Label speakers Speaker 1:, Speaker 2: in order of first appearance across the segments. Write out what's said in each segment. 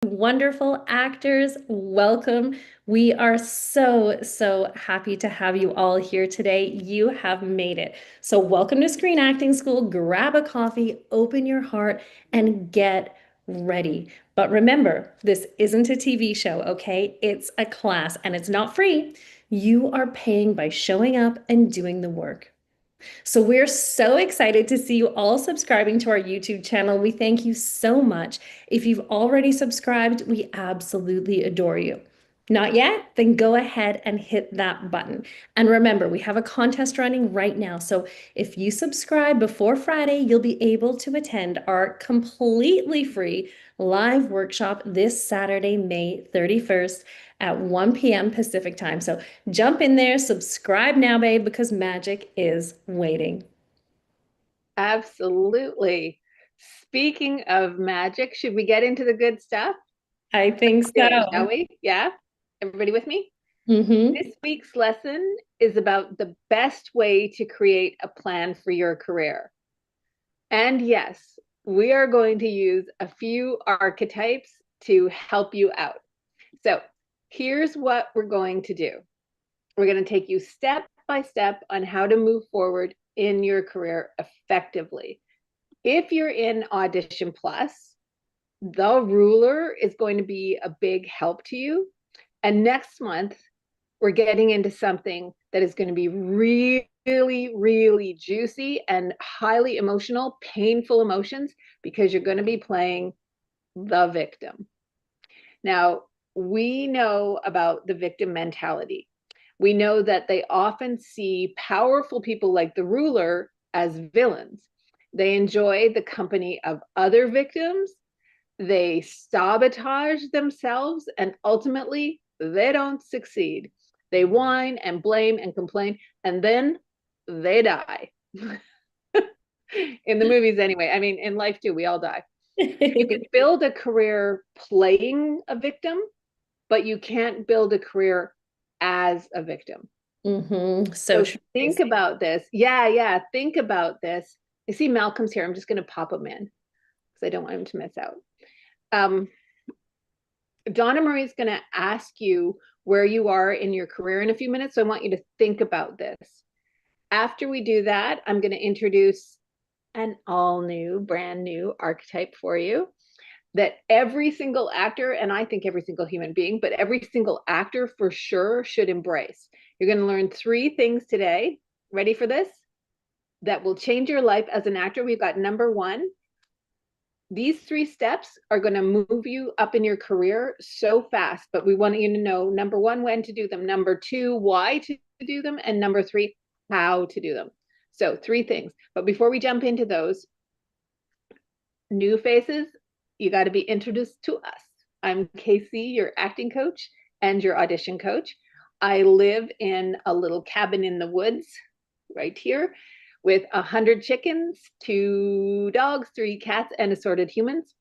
Speaker 1: Wonderful actors, welcome. We are so happy to have you all here today. You have made it. So, welcome to Screen Acting School. Grab a coffee, open your heart, and get ready. But remember, this isn't a TV show, okay? It's a class and it's not free. You are paying by showing up and doing the work. So we're so excited to see you all subscribing to our YouTube channel. We thank you so much. If you've already subscribed, we absolutely adore you. Not yet? Then go ahead and hit that button. And remember, we have a contest running right now. So if you subscribe before Friday, you'll be able to attend our completely free live workshop this Saturday, May 31st at 1 p.m. Pacific time. So jump in there, subscribe now, babe, because magic is waiting.
Speaker 2: Absolutely. Speaking of magic, should we get into the good stuff?
Speaker 1: I think
Speaker 2: Do it, shall
Speaker 1: so.
Speaker 2: we? Yeah. Everybody with me?
Speaker 1: Mm-hmm.
Speaker 2: This week's lesson is about the best way to create a plan for your career. And yes, we are going to use a few archetypes to help you out. So here's what we're going to do. We're going to take you step by step on how to move forward in your career effectively. If you're in Audition Plus, the ruler is going to be a big help to you. And next month, we're getting into something that is going to be really juicy and highly emotional, painful emotions, because you're going to be playing the victim. Now, we know about the victim mentality. We know that they often see powerful people like the ruler as villains. They enjoy the company of other victims. They sabotage themselves, and ultimately, they don't succeed. They whine and blame and complain, and then they die. In the movies, anyway. I mean, in life too, we all die. You can build a career playing a victim, but you can't build a career as a victim.
Speaker 1: Mm-hmm. So
Speaker 2: So
Speaker 1: true.
Speaker 2: think about this. Yeah. Think about this. I see Malcolm's here. I'm just going to pop him in because I don't want him to miss out. Um, Donna-Marie is going to ask you where you are in your career in a few minutes. So I want you to think about this. After we do that, I'm going to introduce an all new, brand new archetype for you that every single actor, and I think every single human being, but every single actor for sure should embrace. You're going to learn 3 things today. Ready for this? That will change your life as an actor. We've got number one. These 3 steps are going to move you up in your career so fast, but we want you to know number one, when to do them, number two, why to do them, and number three, how to do them. So 3 things. But before we jump into those, new faces, you got to be introduced to us. I'm Casey, your acting coach and your audition coach. I live in a little cabin in the woods right here with 100 chickens, 2 dogs, 3 cats, and assorted humans.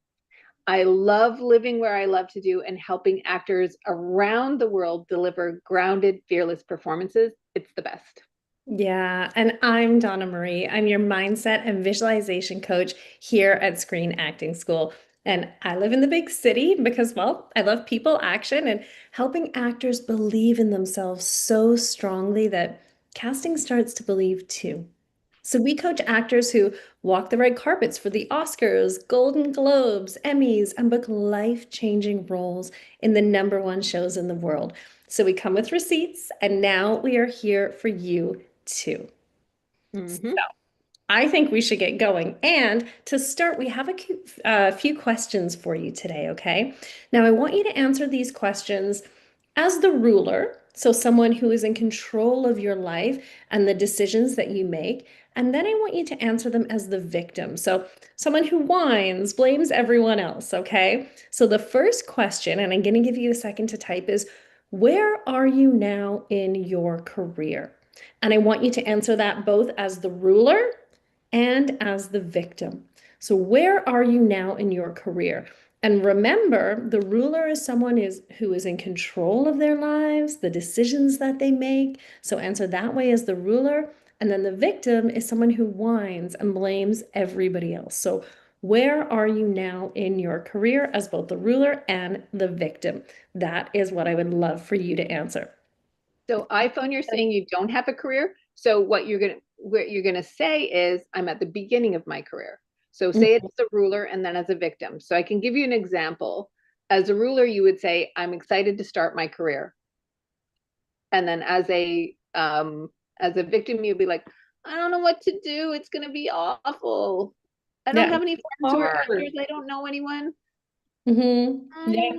Speaker 2: I love living where I love to do and helping actors around the world deliver grounded, fearless performances. It's the best.
Speaker 1: Yeah, and I'm Donna-Marie. I'm your mindset and visualization coach here at Screen Acting School. And I live in the big city because, well, I love people, action, and helping actors believe in themselves so strongly that casting starts to believe too. So we coach actors who walk the red carpets for the Oscars, Golden Globes, Emmys, and book life-changing roles in the #1 shows in the world. So we come with receipts, and now we are here for you too. So
Speaker 2: Mm-hmm.
Speaker 1: I think we should get going. And to start, we have a few questions for you today, okay? Now, I want you to answer these questions as the ruler, so someone who is in control of your life and the decisions that you make. And then I want you to answer them as the victim, so someone who whines, blames everyone else, okay? So the first question, and I'm going to give you a second to type, is where are you now in your career? And I want you to answer that both as the ruler and as the victim. So, where are you now in your career? And remember, the ruler is someone who is in control of their lives, the decisions that they make. So, answer that way as the ruler. And then the victim is someone who whines and blames everybody else. So, Where are you now in your career as both the ruler and the victim? That is what I would love for you to answer.
Speaker 2: So iPhone, you're saying you don't have a career. So what you're gonna say is I'm at the beginning of my career. So say it's the ruler and then as a victim. So I can give you an example. As a ruler, you would say, I'm excited to start my career. And then as a victim, you'd be like, I don't know what to do. It's gonna be awful. I don't
Speaker 1: Yeah,
Speaker 2: have any friends who are
Speaker 1: hard.
Speaker 2: actors. I don't know anyone.
Speaker 1: Yeah.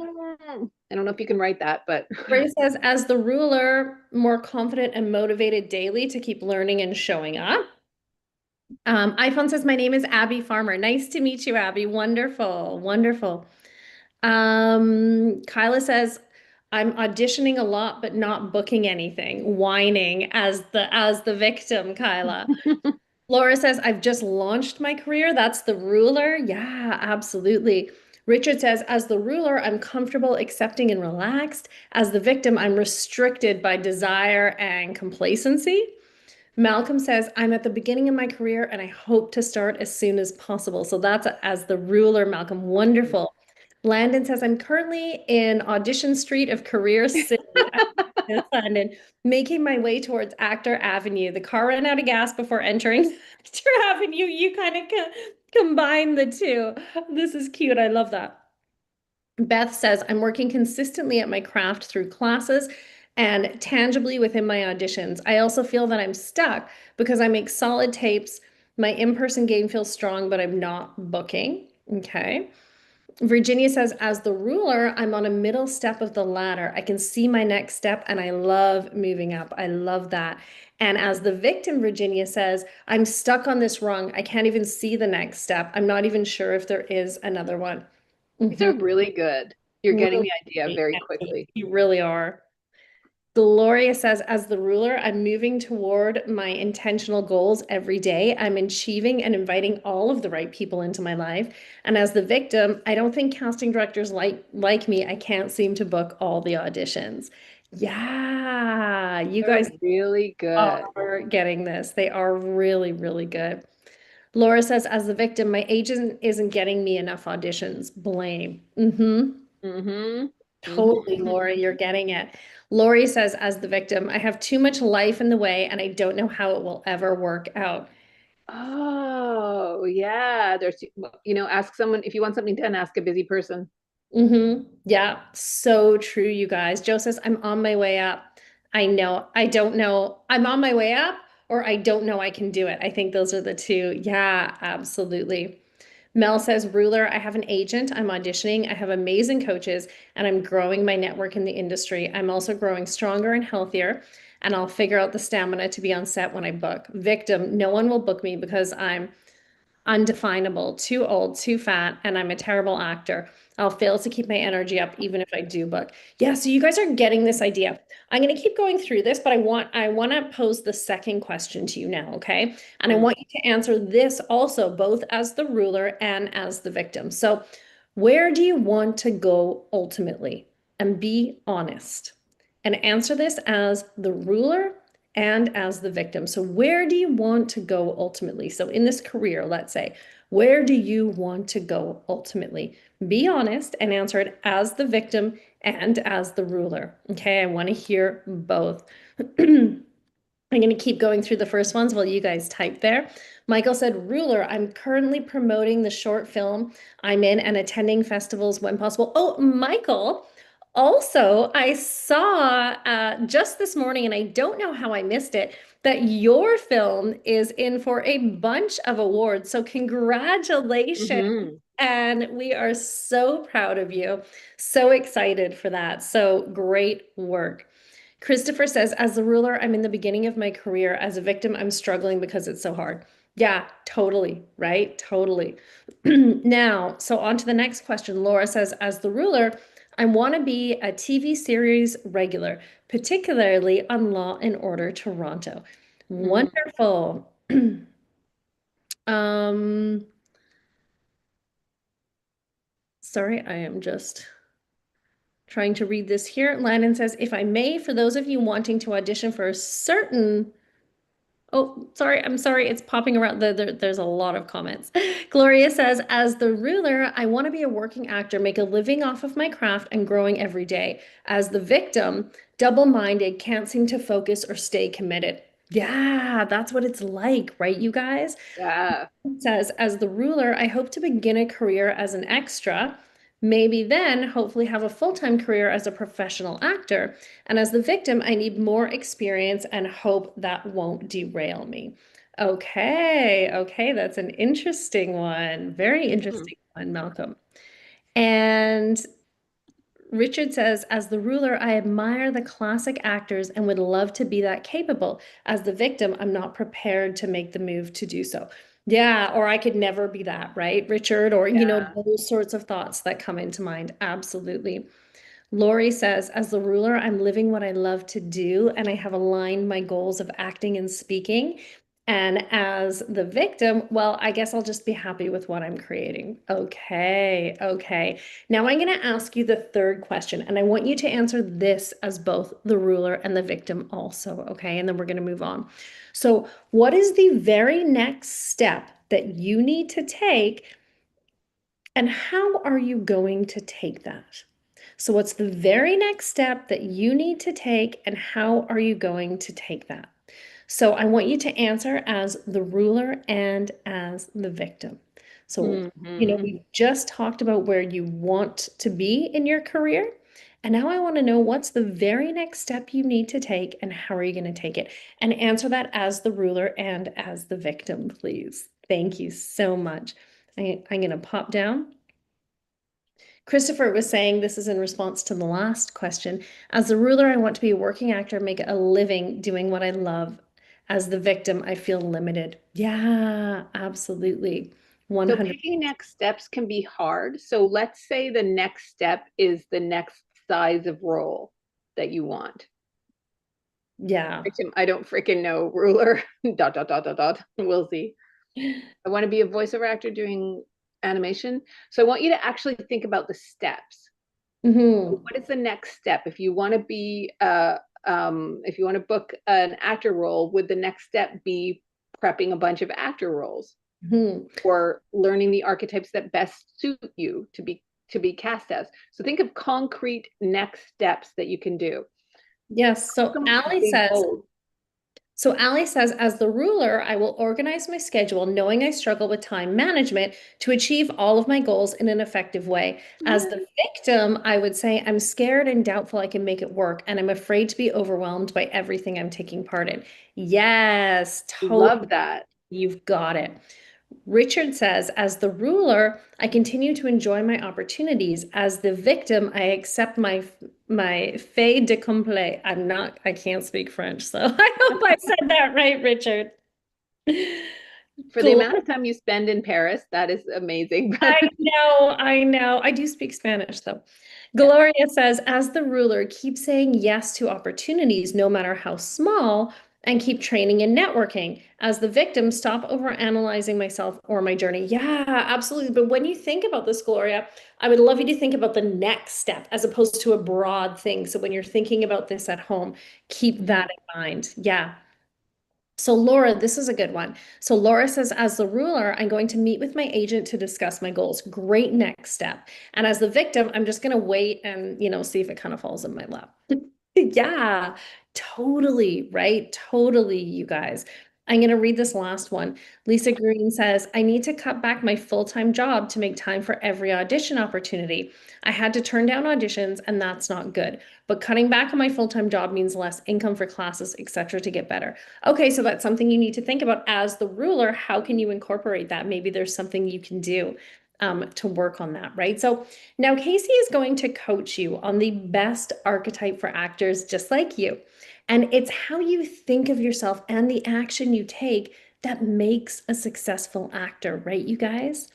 Speaker 2: I don't know if you can write that, but
Speaker 1: Where it says, as the ruler, more confident and motivated daily to keep learning and showing up. iPhone says, my name is Abby Farmer. Nice to meet you, Abby. Wonderful, wonderful. Kyla says, I'm auditioning a lot, but not booking anything. Whining as the victim, Kyla. Laura says, I've just launched my career. That's the ruler. Yeah, absolutely. Richard says, as the ruler, I'm comfortable, accepting, and relaxed. As the victim, I'm restricted by desire and complacency. Malcolm says, I'm at the beginning of my career and I hope to start as soon as possible. So that's as the ruler, Malcolm. Wonderful. Landon says, I'm currently in Audition Street of Career City, London, making my way towards Actor Avenue. The car ran out of gas before entering Actor Avenue. You kind of combine the two. This is cute. I love that. Beth says, I'm working consistently at my craft through classes and tangibly within my auditions. I also feel that I'm stuck because I make solid tapes. My in-person game feels strong, but I'm not booking. Okay. Virginia says, as the ruler, I'm on a middle step of the ladder. I can see my next step and I love moving up. I love that. And as the victim, Virginia says, I'm stuck on this rung. I can't even see the next step. I'm not even sure if there is another one.
Speaker 2: these
Speaker 1: Mhm.
Speaker 2: are really good. You're getting
Speaker 1: Really,
Speaker 2: the idea very quickly.
Speaker 1: you really are. Gloria says, as the ruler, I'm moving toward my intentional goals every day. I'm achieving and inviting all of the right people into my life. And as the victim, I don't think casting directors like me. I can't seem to book all the auditions. Yeah, you
Speaker 2: They're
Speaker 1: guys
Speaker 2: really good.
Speaker 1: are getting this. They are really, really good. Laura says, as the victim, my agent isn't getting me enough auditions. Blame.
Speaker 2: Mm-hmm.
Speaker 1: Totally,
Speaker 2: Mm-hmm.
Speaker 1: Lori, you're getting it. Lori says, as the victim, I have too much life in the way and I don't know how it will ever work out.
Speaker 2: Oh, yeah. Ask someone if you want something done, ask a busy person.
Speaker 1: Yeah, so true, you guys. Joe says, I'm on my way up. I know, I don't know. I'm on my way up, or I don't know I can do it. I think those are the two. Yeah, absolutely. Mel says, ruler, I have an agent. I'm auditioning. I have amazing coaches, and I'm growing my network in the industry. I'm also growing stronger and healthier, and I'll figure out the stamina to be on set when I book. Victim, no one will book me because I'm undefinable, too old, too fat, and I'm a terrible actor. I'll fail to keep my energy up even if I do book. Yeah, so you guys are getting this idea. I'm going to keep going through this, but I want to pose the second question to you now, okay? And I
Speaker 2: Mm.
Speaker 1: want you to answer this also both as the ruler and as the victim. So, where do you want to go ultimately? And be honest. And answer this as the ruler and as the victim. So, where do you want to go ultimately? So, in this career, let's say, where do you want to go ultimately? Be honest and answer it as the victim and as the ruler. Okay, I want to hear both. I'm going to keep going through the first ones while you guys type there. Michael said, ruler, I'm currently promoting the short film I'm in and attending festivals when possible. Oh, Michael, also, I saw just this morning, and I don't know how I missed it, that your film is in for a bunch of awards. So, congratulations.
Speaker 2: Mm-hmm.
Speaker 1: And we are so proud of you. So excited for that. So, great work. Christopher says, as the ruler, I'm in the beginning of my career. As a victim, I'm struggling because it's so hard. Yeah, totally, right? Totally. Now, so on to the next question. Laura says, as the ruler, I want to be a TV series regular, particularly on Law and Order Toronto.
Speaker 2: Mm-hmm.
Speaker 1: Wonderful. Um, sorry, I am just trying to read this here. Landon says, if I may, for those of you wanting to audition for a certain Oh, sorry. I'm sorry. It's popping around. There's a lot of comments. Gloria says, as the ruler, I want to be a working actor, make a living off of my craft and growing every day. As the victim, double-minded, can't seem to focus or stay committed. Yeah, that's what it's like, right, you guys?
Speaker 2: Yeah.
Speaker 1: It says, as the ruler, I hope to begin a career as an extra, maybe then hopefully have a full-time career as a professional actor. And as the victim, I need more experience and hope that won't derail me. Okay, okay, that's an interesting one. Very
Speaker 2: Hmm.
Speaker 1: interesting one, Malcolm. And Richard says, as the ruler, I admire the classic actors and would love to be that capable. As the victim, I'm not prepared to make the move to do so. Yeah, or I could never be that, right, Richard? Or,
Speaker 2: Yeah.
Speaker 1: those sorts of thoughts that come into mind. Absolutely. Lori says, as the ruler, I'm living what I love to do, and I have aligned my goals of acting and speaking. And as the victim, well, I guess I'll just be happy with what I'm creating. Okay, okay. Now I'm going to ask you the third question, and I want you to answer this as both the ruler and the victim also, okay? And then we're going to move on. So, what is the very next step that you need to take, and how are you going to take that? So, what's the very next step that you need to take, and how are you going to take that? So, I want you to answer as the ruler and as the victim. So,
Speaker 2: Hmm.
Speaker 1: we just talked about where you want to be in your career. And now I want to know what's the very next step you need to take, and how are you going to take it? And answer that as the ruler and as the victim, please. Thank you so much. I'm going to pop down. Christopher was saying this is in response to the last question. As a ruler, I want to be a working actor, make a living doing what I love. As the victim, I feel limited. Yeah, absolutely.
Speaker 2: So
Speaker 1: 100.
Speaker 2: picking next steps can be hard. So let's say the next step is the next size of role that you want.
Speaker 1: Yeah.
Speaker 2: I don't freaking know, ruler. Dot dot dot dot dot. We'll see. I want to be a voiceover actor doing animation. So I want you to actually think about the steps.
Speaker 1: Hmm.
Speaker 2: What is the next step? If you want to be if you want to book an actor role, would the next step be prepping a bunch of actor roles
Speaker 1: Hmm.
Speaker 2: or learning the archetypes that best suit you to be cast as? So think of concrete next steps that you can do.
Speaker 1: Yes.
Speaker 2: Some big goals.
Speaker 1: Ali says, as the ruler, I will organize my schedule, knowing I struggle with time management to achieve all of my goals in an effective way. As the victim, I would say, I'm scared and doubtful I can make it work, and I'm afraid to be overwhelmed by everything I'm taking part in. Yes, totally.
Speaker 2: Love that.
Speaker 1: You've got it. Richard says, as the ruler, I continue to enjoy my opportunities. As the victim, I accept my fait d'accompli. I can't speak French, so I hope I said that right, Richard.
Speaker 2: For the
Speaker 1: Gl-
Speaker 2: amount of time you spend in Paris, that is amazing.
Speaker 1: I
Speaker 2: But
Speaker 1: know, I know. I do speak Spanish though.
Speaker 2: yeah.
Speaker 1: Gloria says, as the ruler, keep saying yes to opportunities, no matter how small, and keep training and networking. As the victim, stop overanalyzing myself or my journey. Yeah, absolutely. But when you think about this, Gloria, I would love you to think about the next step as opposed to a broad thing. So when you're thinking about this at home, keep
Speaker 2: Mhm.
Speaker 1: that in mind. Yeah. So Laura, this is a good one. So Laura says, as the ruler, I'm going to meet with my agent to discuss my goals. Great next step. And as the victim, I'm just going to wait and, see if it kind of falls in my lap. Yeah, totally, right? Totally, you guys. I'm going to read this last one. Lisa Green says, I need to cut back my full-time job to make time for every audition opportunity. I had to turn down auditions, and that's not good. But cutting back on my full-time job means less income for classes, etc., to get better. Okay, so that's something you need to think about as the ruler. How can you incorporate that? Maybe there's something you can do to work on that, right? So now Casey is going to coach you on the best archetype for actors just like you. And it's how you think of yourself and the action you take that makes a successful actor, right, you guys?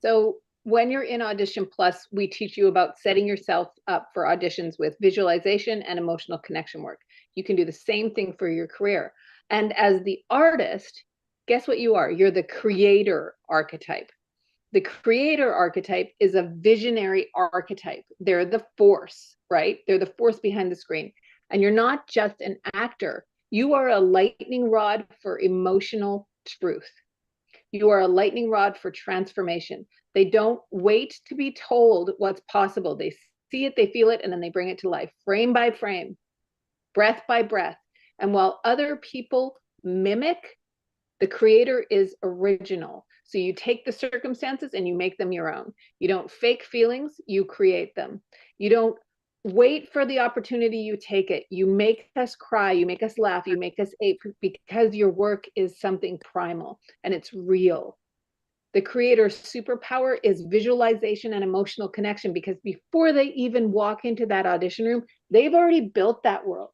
Speaker 2: So when you're in Audition Plus, we teach you about setting yourself up for auditions with visualization and emotional connection work. You can do the same thing for your career. And as the artist, guess what you are? You're the creator archetype. The creator archetype is a visionary archetype. They're the force, right? They're the force behind the screen. And you're not just an actor, You are a lightning rod for emotional truth. You are a lightning rod for transformation. They don't wait to be told what's possible. They see it, they feel it, and then they bring it to life, frame by frame, breath by breath. And while other people mimic, the creator is original. So you take the circumstances and you make them your own. You don't fake feelings, you create them. You don't wait for the opportunity, you take it. You make us cry, you make us laugh, you make us ache because your work is something primal and it's real. The creator's superpower is visualization and emotional connection, because before they even walk into that audition room, they've already built that world.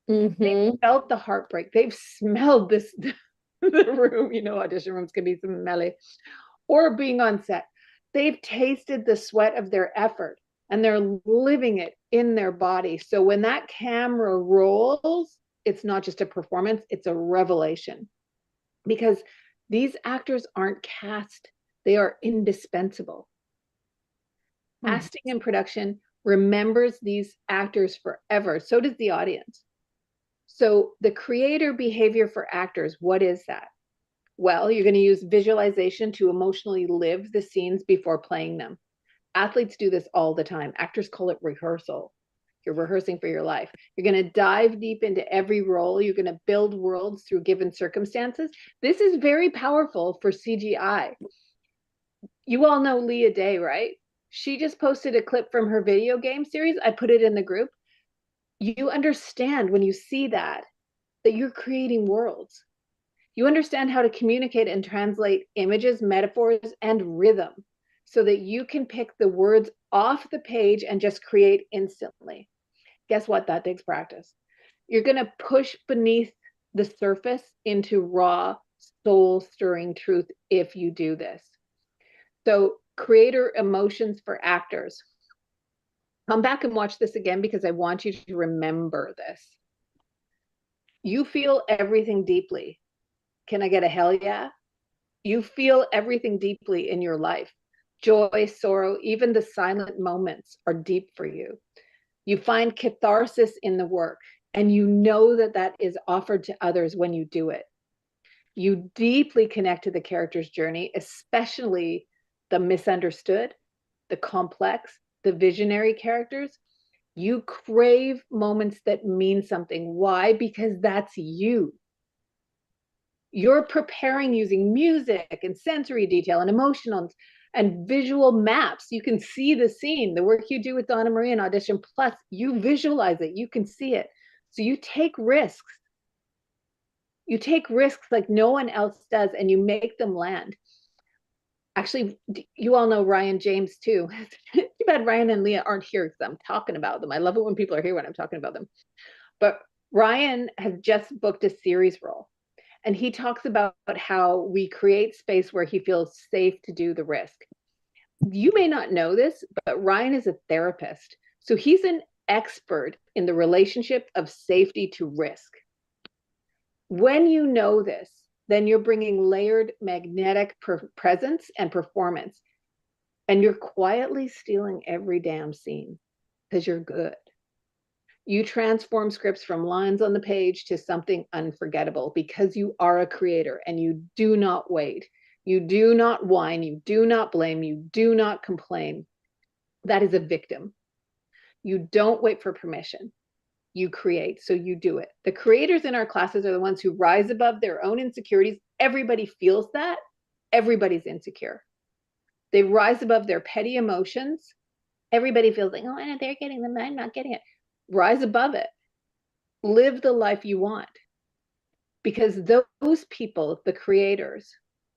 Speaker 2: They've felt the heartbreak. They've smelled this, the room, audition rooms can be smelly, or being on set. They've tasted the sweat of their effort and they're living it in their body. So when that camera rolls, it's not just a performance, it's a revelation. Because these actors aren't cast, they are indispensable. Casting and production remembers these actors forever. So does the audience. So the creator behavior for actors, what is that? Well, you're going to use visualization to emotionally live the scenes before playing them. Athletes do this all the time. Actors call it rehearsal. You're rehearsing for your life. You're going to dive deep into every role. You're going to build worlds through given circumstances. This is very powerful for CGI. You all know Leah Day, right? She just posted a clip from her video game series. I put it in the group. You understand when you see that you're creating worlds. You understand how to communicate and translate images, metaphors, and rhythm so that you can pick the words off the page and just create instantly. Guess what? That takes practice. You're going to push beneath the surface into raw, soul-stirring truth if you do this. So, creator emotions for actors. Come back and watch this again because I want you to remember this. You feel everything deeply. Can I get a hell yeah? You feel everything deeply in your life. Joy, sorrow, even the silent moments are deep for you. You find catharsis in the work, and you know that that is offered to others when you do it. You deeply connect to the character's journey, especially the misunderstood, the complex, the visionary characters. You crave moments that mean something. Why? Because that's you. You're preparing using music and sensory detail and emotional and visual maps. You can see the scene. The work you do with Donna-Marie in Audition Plus, you visualize it, you can see it. So you take risks. You take risks like no one else does, and you make them land. Actually, you all know Ryan James too. Too bad Ryan and Leah aren't here because I'm talking about them. I love it when people are here when I'm talking about them. But Ryan has just booked a series role. And he talks about how we create space where he feels safe to do the risk. You may not know this, but Ryan is a therapist. So he's an expert in the relationship of safety to risk. When you know this, then you're bringing layered magnetic presence and performance. And you're quietly stealing every damn scene because you're good. You transform scripts from lines on the page to something unforgettable because you are a creator and you do not wait. You do not whine. You do not blame. You do not complain. That is a victim. You don't wait for permission. You create, so you do it. The creators in our classes are the ones who rise above their own insecurities. Everybody feels that. Everybody's insecure. They rise above their petty emotions. Everybody feels like, oh, they're getting them, I'm not getting it. Rise above it. Live the life you want. Because those people, the creators,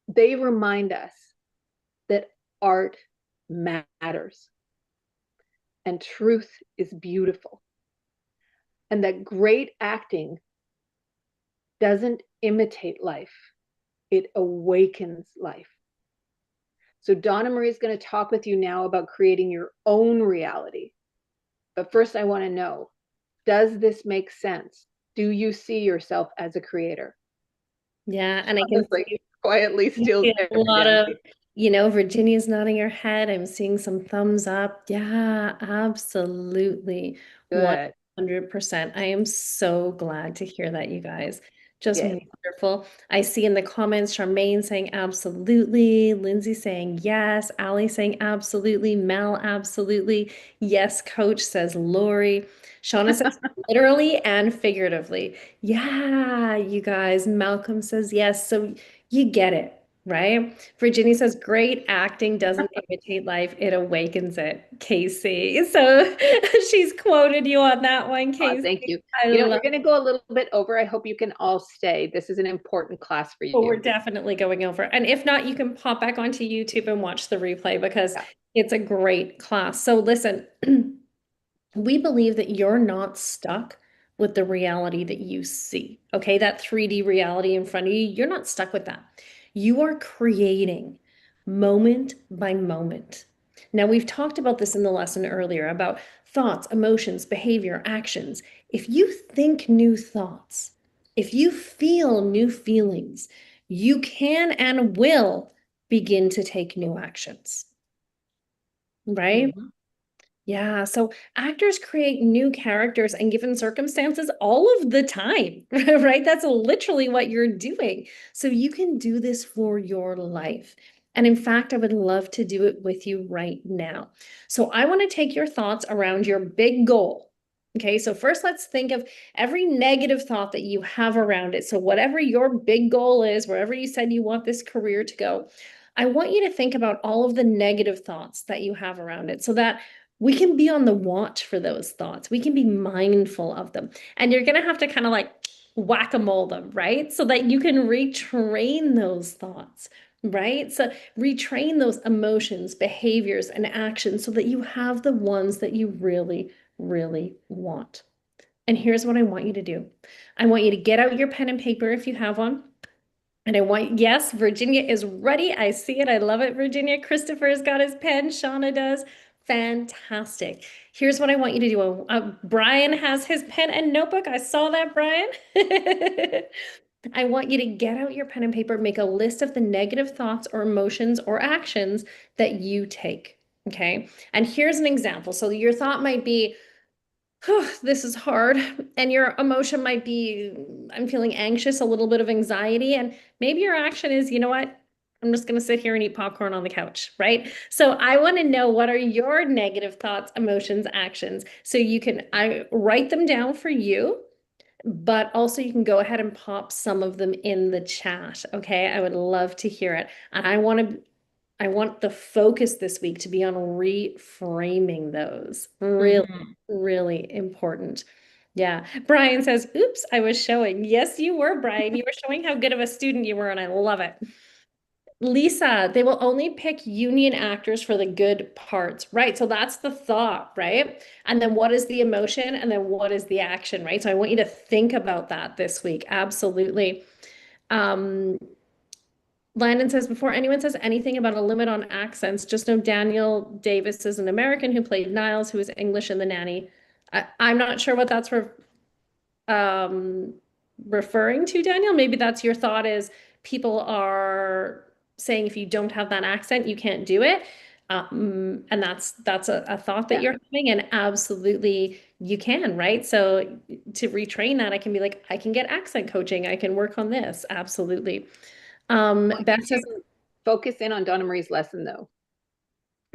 Speaker 2: they remind us that art matters and truth is beautiful. And that great acting doesn't imitate life, it awakens life. So Donna-Marie is going to talk with you now about creating your own reality. But first, I want to know, does this make sense? Do you see yourself as a creator?
Speaker 1: Yeah, and I can
Speaker 2: like quietly steals
Speaker 1: see a lot
Speaker 2: damn
Speaker 1: of, Virginia's nodding her head. I'm seeing some thumbs up. Yeah, absolutely.
Speaker 2: good.
Speaker 1: 100%. I am so glad to hear that, you guys. Just
Speaker 2: Yay.
Speaker 1: wonderful. I see in the comments Charmaine saying absolutely, Lindsay saying yes, Ali saying absolutely, Mel absolutely, yes, coach says Lori. Shauna says literally and figuratively. Yeah, you guys. Malcolm says yes. So you get it, right? Virginia says, great acting doesn't imitate life, it awakens it. Casey. So she's quoted you on that one,
Speaker 2: Aw,
Speaker 1: Casey.
Speaker 2: thank you.
Speaker 1: I
Speaker 2: You know,
Speaker 1: love
Speaker 2: we're going to go a little bit over. I hope you can all stay. This is an important class for
Speaker 1: Well, we're
Speaker 2: you.
Speaker 1: definitely going over. And if not, you can pop back onto YouTube and watch the replay because
Speaker 2: Yeah.
Speaker 1: it's a great class. So listen, we believe that you're not stuck with the reality that you see. Okay, that 3D reality in front of you, you're not stuck with that. You are creating moment by moment. Now, we've talked about this in the lesson earlier about thoughts, emotions, behavior, actions. If you think new thoughts, if you feel new feelings, you can and will begin to take new actions, right?
Speaker 2: Mhm.
Speaker 1: Yeah, so actors create new characters and given circumstances all of the time, right? That's literally what you're doing. So you can do this for your life. And in fact, I would love to do it with you right now. So I want to take your thoughts around your big goal. Okay, so first let's think of every negative thought that you have around it. So whatever your big goal is, wherever you said you want this career to go, I want you to think about all of the negative thoughts that you have around it so that we can be on the watch for those thoughts. We can be mindful of them. And you're going to have to kind of like whack-a-mole them, right? So that you can retrain those thoughts, right? So retrain those emotions, behaviors, and actions so that you have the ones that you really, really want. And here's what I want you to do. I want you to get out your pen and paper if you have one. And I want, yes, Virginia is ready. I see it. I love it, Virginia. Christopher's got his pen. Shauna does. Fantastic. Here's what I want you to do. Brian has his pen and notebook. I saw that, Brian. I want you to get out your pen and paper, make a list of the negative thoughts or emotions or actions that you take. Okay. And here's an example. So your thought might be, oh, this is hard. And your emotion might be, I'm feeling anxious, a little bit of anxiety. And maybe your action is, you know what? I'm just going to sit here and eat popcorn on the couch, right? So I want to know what are your negative thoughts, emotions, actions. So you can I write them down for you, but also you can go ahead and pop some of them in the chat. Okay. I would love to hear it. And I want the focus this week to be on reframing those. Really,
Speaker 2: Mhm.
Speaker 1: really important. Yeah. Brian says, oops, I was showing. Yes, you were, Brian. You were showing how good of a student you were, and I love it. Lisa, they will only pick union actors for the good parts, right? So that's the thought, right? And then what is the emotion? And then what is the action, right? So I want you to think about that this week. Absolutely. Um, Landon says, before anyone says anything about a limit on accents, just know Daniel Davis is an American who played Niles, who is English in The Nanny. I'm not sure what that's um, referring to, Daniel. Maybe that's your thought is people are saying if you don't have that accent, you can't do it. And that's a thought that
Speaker 2: Yeah.
Speaker 1: you're having, and absolutely you can, right? So to retrain that, I can be like, I can get accent coaching, I can work on this. Absolutely.
Speaker 2: I want
Speaker 1: Beth
Speaker 2: you
Speaker 1: says,
Speaker 2: to focus in on Donna-Marie's lesson, though.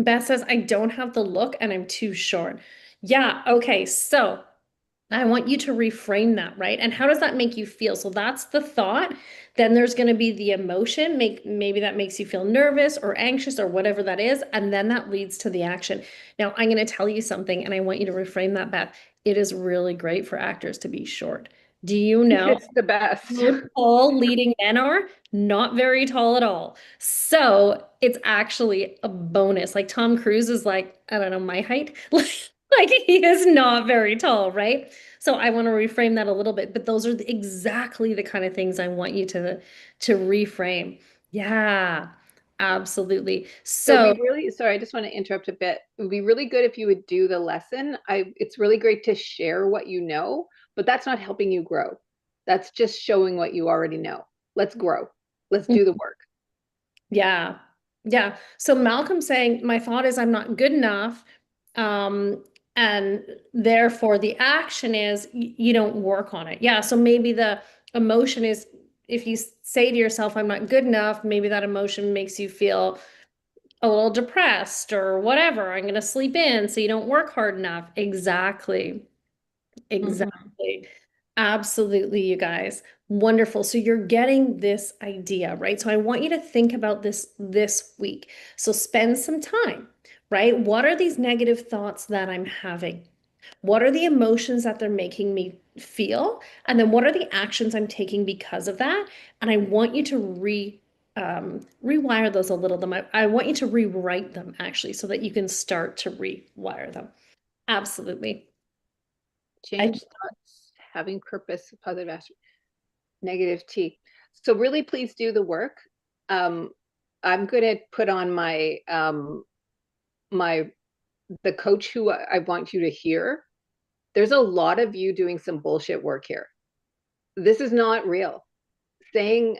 Speaker 1: I don't have the look and I'm too short. Yeah, okay. So I want you to reframe that, right? And how does that make you feel? So that's the thought. Then there's going to be the emotion. Maybe that makes you feel nervous or anxious or whatever that is. And then that leads to the action. Now, I'm going to tell you something, and I want you to reframe that, Beth. It is really great for actors to be short. Do you know
Speaker 2: It's the best.
Speaker 1: how tall leading men are? Not very tall at all. So it's actually a bonus. Like Tom Cruise is like, I don't know, my height. Like he is not very tall, right? So I want to reframe that a little bit, but those are exactly the kind of things I want you to reframe. Yeah, absolutely.
Speaker 2: It would
Speaker 1: So
Speaker 2: be really, sorry, I just want to interrupt a bit. It would be really good if you would do the lesson. It's really great to share what you know, but that's not helping you grow. That's just showing what you already know. Let's grow. Let's do the work.
Speaker 1: yeah. Yeah. So Malcolm saying, my thought is I'm not good enough. Um, And therefore, the action is you don't work on it. Yeah. So maybe the emotion is if you say to yourself, I'm not good enough, maybe that emotion makes you feel a little depressed or whatever. I'm going to sleep in so you don't work hard enough. Exactly.
Speaker 2: Mhm.
Speaker 1: Exactly. Absolutely, you guys. Wonderful. So you're getting this idea, right? So I want you to think about this week. So spend some time, right? What are these negative thoughts that I'm having? What are the emotions that they're making me feel? And then what are the actions I'm taking because of that? And I want you to rewire those a little them. I want you to rewrite them actually so that you can start to rewire them. Absolutely. I
Speaker 2: Change thoughts, having purpose, positive action, negative T. So really please do the work. Um, I'm going to put on my the coach who I want you to hear. There's a lot of you doing some bullshit work here. This is not real. Saying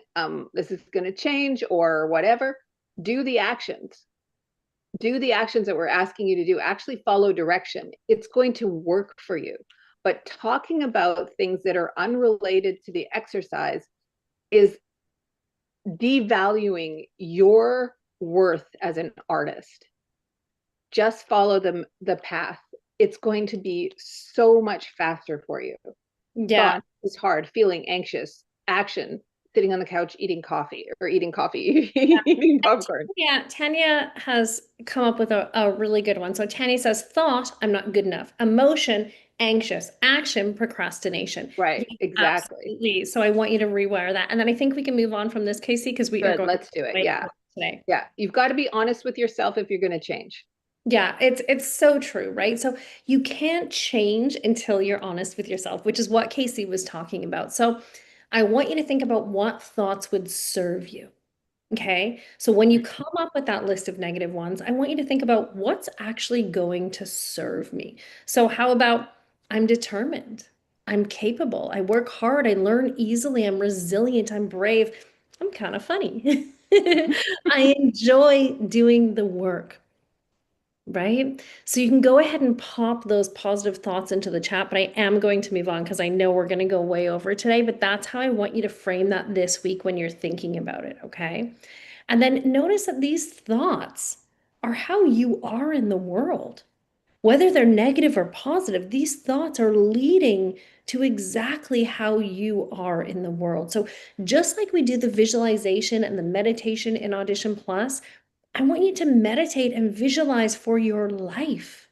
Speaker 2: this is going to change or whatever, do the actions. Do the actions that we're asking you to do. Actually follow direction. It's going to work for you. But talking about things that are unrelated to the exercise is devaluing your worth as an artist. Just follow the path. It's going to be so much faster for you.
Speaker 1: yeah.
Speaker 2: Thought is hard, feeling anxious, action, sitting on the couch eating coffee, eating popcorn.
Speaker 1: Yeah, Tanya has come up with a really good one. So Tanya says, thought, I'm not good enough. Emotion, anxious. Action, procrastination.
Speaker 2: Right,
Speaker 1: Yeah,
Speaker 2: exactly.
Speaker 1: absolutely. So I want you to rewire that. And then I think we can move on from this, Casey, because we are
Speaker 2: Good,
Speaker 1: going
Speaker 2: let's do it.
Speaker 1: way
Speaker 2: Yeah.
Speaker 1: over today.
Speaker 2: Yeah. You've got to be honest with yourself if you're going to change.
Speaker 1: Yeah, it's so true, right? So you can't change until you're honest with yourself, which is what Casey was talking about. So I want you to think about what thoughts would serve you. Okay. So when you come up with that list of negative ones, I want you to think about what's actually going to serve me. So how about I'm determined, I'm capable, I work hard, I learn easily, I'm resilient, I'm brave, I'm kind of funny. I enjoy doing the work. Right? So you can go ahead and pop those positive thoughts into the chat, but I am going to move on because I know we're going to go way over today, but that's how I want you to frame that this week when you're thinking about it, okay? And then notice that these thoughts are how you are in the world. Whether they're negative or positive, these thoughts are leading to exactly how you are in the world. So, just like we do the visualization and the meditation in Audition Plus, I want you to meditate and visualize for your life.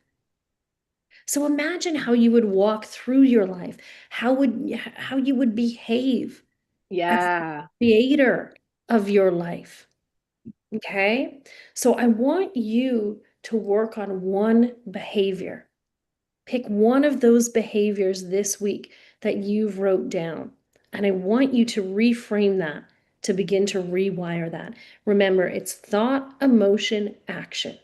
Speaker 1: So imagine how you would walk through your life, how you would behave as the
Speaker 2: Yeah.
Speaker 1: creator of your life. Okay? So I want you to work on one behavior. Pick one of those behaviors this week that you've wrote down. And I want you to reframe that to begin to rewire that. Remember, it's thought, emotion, action.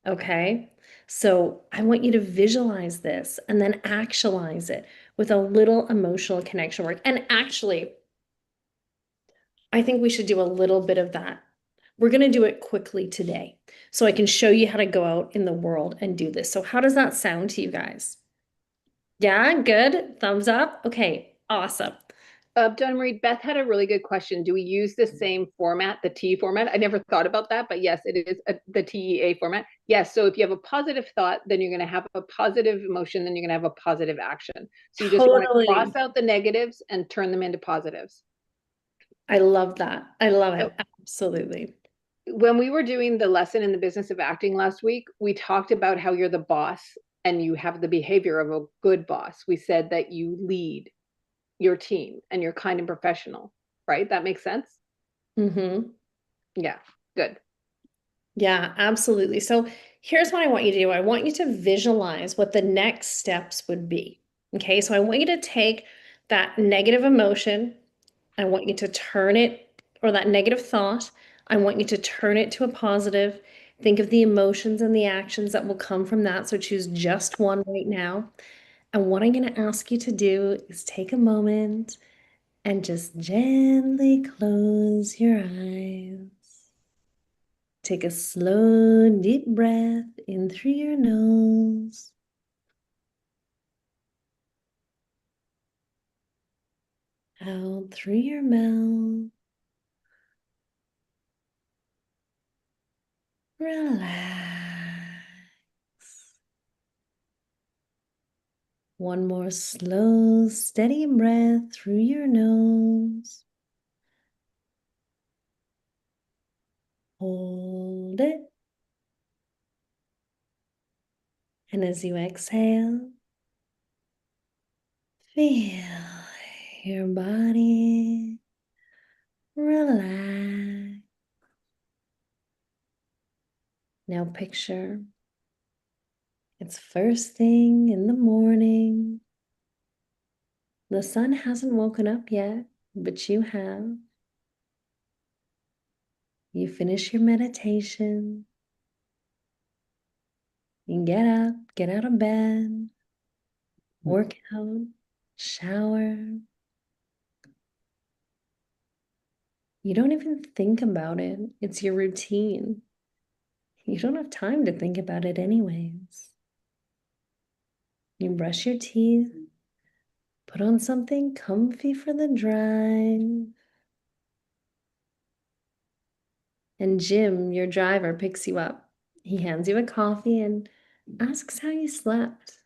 Speaker 1: Okay. So I want you to visualize this and then actualize it with a little emotional connection work. And actually, I think we should do a little bit of that. We're going to do it quickly today so I can show you how to go out in the world and do this. So, how does that sound to you guys? Yeah, good. Thumbs up. Okay, awesome.
Speaker 2: Donna-Marie, Beth had a really good question. Do we use the same format, the T format? I never thought about that, but yes, it is the TEA format. Yes. So if you have a positive thought, then you're going to have a positive emotion, then you're going to have a positive action. So you just want to
Speaker 1: Totally.
Speaker 2: cross out the negatives and turn them into positives.
Speaker 1: I love that. I love
Speaker 2: So
Speaker 1: it. Absolutely.
Speaker 2: when we were doing the lesson in the business of acting last week, we talked about how you're the boss and you have the behavior of a good boss. We said that you lead your team and you're kind and professional, right? That makes sense?
Speaker 1: Mm-hmm.
Speaker 2: Yeah, good.
Speaker 1: Yeah, absolutely. So here's what I want you to do. I want you to visualize what the next steps would be. Okay, so I want you to take that negative emotion, I want you to turn it, or that negative thought, I want you to turn it to a positive. Think of the emotions and the actions that will come from that. So choose just one right now. And what I'm going to ask you to do is take a moment and just gently close your eyes. Take a slow, deep breath in through your nose out through your mouth. Relax. One more slow, steady breath through your nose. Hold it. And as you exhale, feel your body relax. Now picture it's first thing in the morning. The sun hasn't woken up yet, but you have. You finish your meditation. You get out of bed, work out, shower. You don't even think about it. It's your routine. You don't have time to think about it anyways. You brush your teeth, put on something comfy for the drive. And Jim, your driver, picks you up. He hands you a coffee and asks how you slept.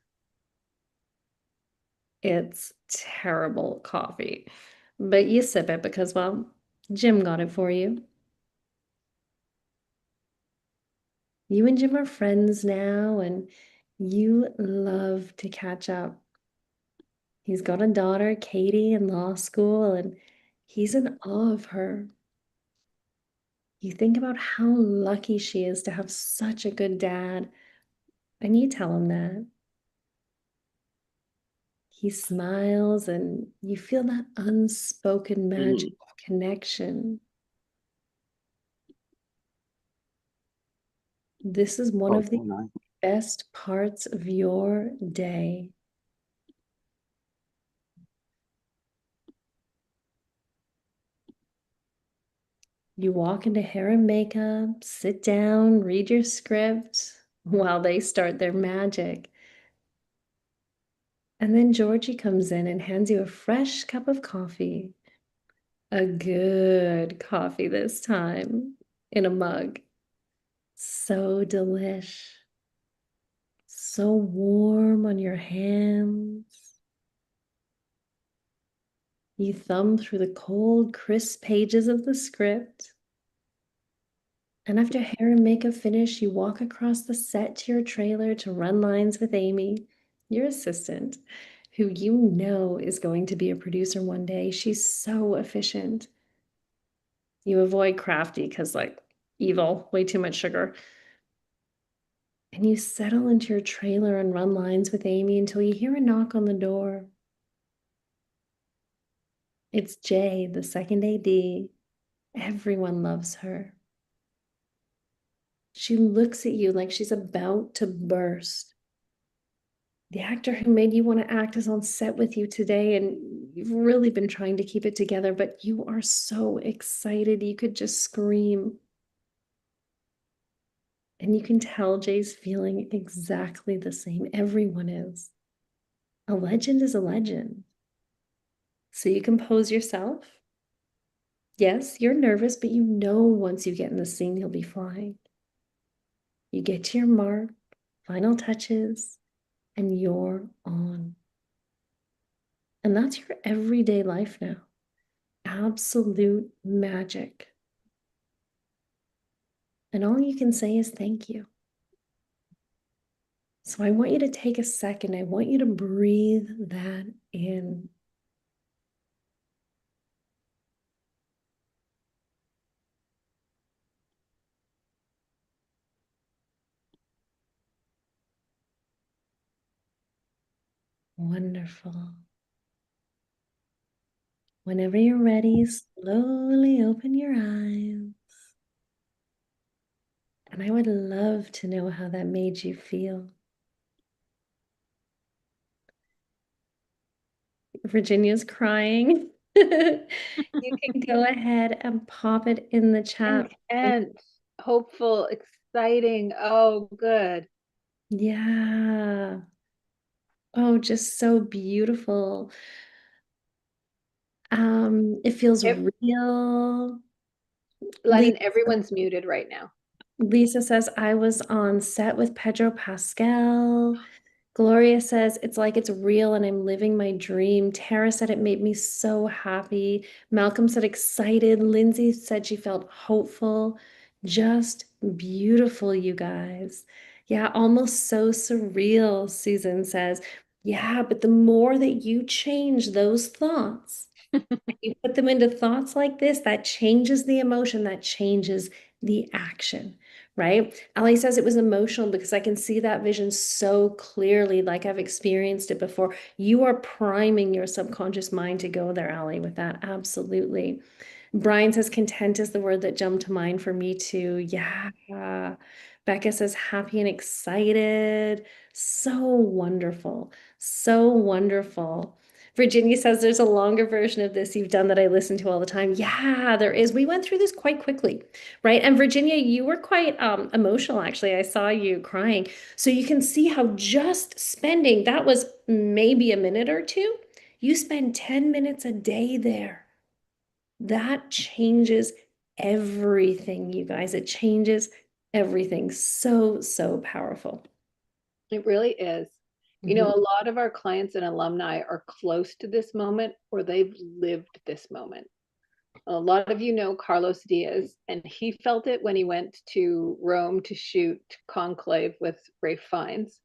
Speaker 1: It's terrible coffee, but you sip it because, well, Jim got it for you. You and Jim are friends now, and you love to catch up. He's got a daughter, Katie, in law school, and he's in awe of her. You think about how lucky she is to have such a good dad, and you tell him that. He smiles, and you feel that unspoken magical connection. This is one
Speaker 3: Oh,
Speaker 1: of the
Speaker 3: nice.
Speaker 1: best parts of your day. You walk into hair and makeup, sit down, read your script while they start their magic. And then Georgie comes in and hands you a fresh cup of coffee. A good coffee this time in a mug. So delish. So warm on your hands. You thumb through the cold, crisp pages of the script. And after hair and makeup finish, you walk across the set to your trailer to run lines with Amy, your assistant, who you know is going to be a producer one day. She's so efficient. You avoid crafty because, like, evil, way too much sugar. And you settle into your trailer and run lines with Amy until you hear a knock on the door. It's Jay, the second AD. Everyone loves her. She looks at you like she's about to burst. The actor who made you want to act is on set with you today, and you've really been trying to keep it together, but you are so excited you could just scream. And you can tell Jay's feeling exactly the same. Everyone is. A legend is a legend. So you compose yourself. Yes, you're nervous, but you know once you get in the scene, you'll be flying. You get to your mark, final touches, and you're on. And that's your everyday life now. Absolute magic. And all you can say is thank you. So I want you to take a second. I want you to breathe that in. Wonderful. Whenever you're ready, slowly open your eyes. And I would love to know how that made you feel. Virginia's crying. You can go ahead and pop it in the chat.
Speaker 2: Intense, hopeful, exciting. Oh, good.
Speaker 1: Yeah. Oh, just so beautiful. It feels
Speaker 2: If,
Speaker 1: real.
Speaker 2: Lennon, everyone's muted right now.
Speaker 1: Lisa says, I was on set with Pedro Pascal. Gloria says, it's like it's real and I'm living my dream. Tara said, it made me so happy. Malcolm said, excited. Lindsay said she felt hopeful. Just beautiful, you guys. Yeah, almost so surreal, Susan says. Yeah, but the more that you change those thoughts, you put them into thoughts like this, that changes the emotion, that changes the action, right? Ali says it was emotional because I can see that vision so clearly, like I've experienced it before. You are priming your subconscious mind to go there, Ali, with that. Absolutely. Brian says content is the word that jumped to mind for me too. Yeah. Becca says happy and excited. So wonderful. So wonderful. Virginia says there's a longer version of this you've done that I listen to all the time. Yeah, there is. We went through this quite quickly, right? And Virginia, you were quite emotional, actually. I saw you crying. So you can see how just spending, that was maybe a minute or two. You spend 10 minutes a day there. That changes everything, you guys. It changes everything. So, so powerful.
Speaker 2: It really is. You
Speaker 1: Mhm.
Speaker 2: know, a lot of our clients and alumni are close to this moment or they've lived this moment. A lot of you know Carlos Diaz, and he felt it when he went to Rome to shoot Conclave with Ray Fiennes.